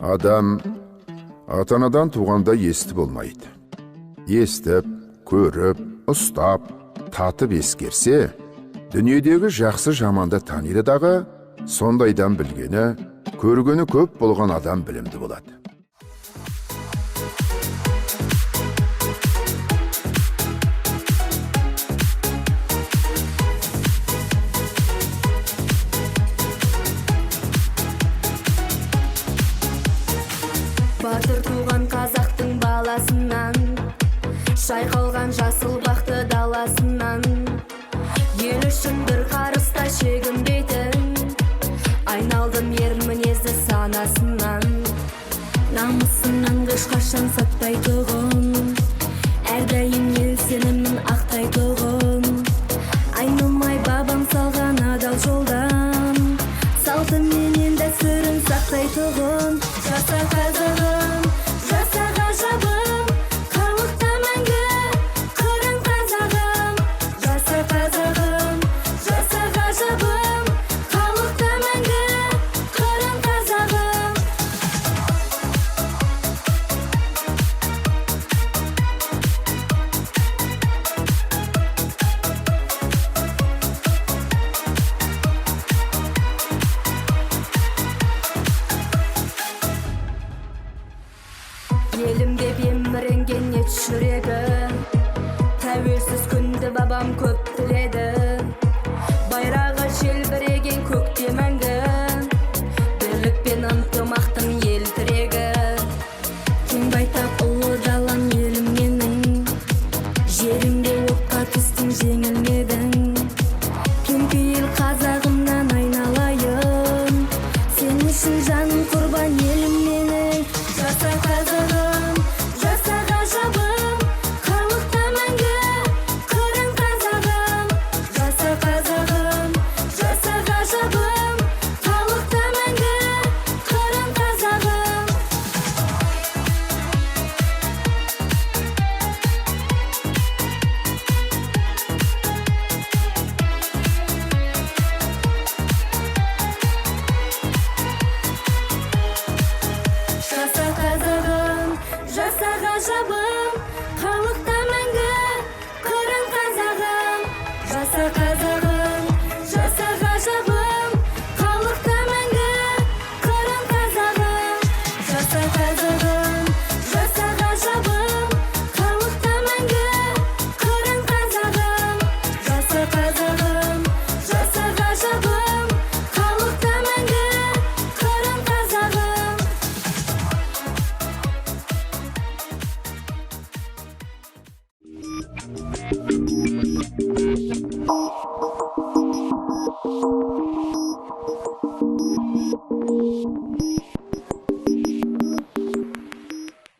Адам ата-анадан туғанда есті болмайды. Естіп, көріп, ұстап, татып ескерсе, дүниедегі жақсы жаманды таниды дағы, сондайдан білгені, көргені көп болған адам білімді болады. Батыр туған қазақтың баласынан, шайқалған жасыл бақты даласынан, ел үшін бір қарыста шегінбейтін, айналдым ер мінезді санасынан. Намысынан ешқашан сатпайтұғын, әрдайым ел сенімін ақтайтұғын, айнымай бабам салған адал жолдан, салтыменен дәстүрін сақтайтұғын. Жаса қазағым, жаса ғажабым, халықта мәңгі қырын қазағым. Жаса қазағым, жаса ғажабым, халықта мәңгі қырын қазағым. Елім деп еміренген ет жүрегі, тәуелсіз күнді бабам көп тіледі. Байрағы желбіреген көкте мәңгі, бірлік пен ынтымақтың ел тірегі. Кең байтақ ұлы далам елім менің, жерімде отқа түстің жеңілмедің. Кеңпейіл қазағымнан айналайын, сен үшін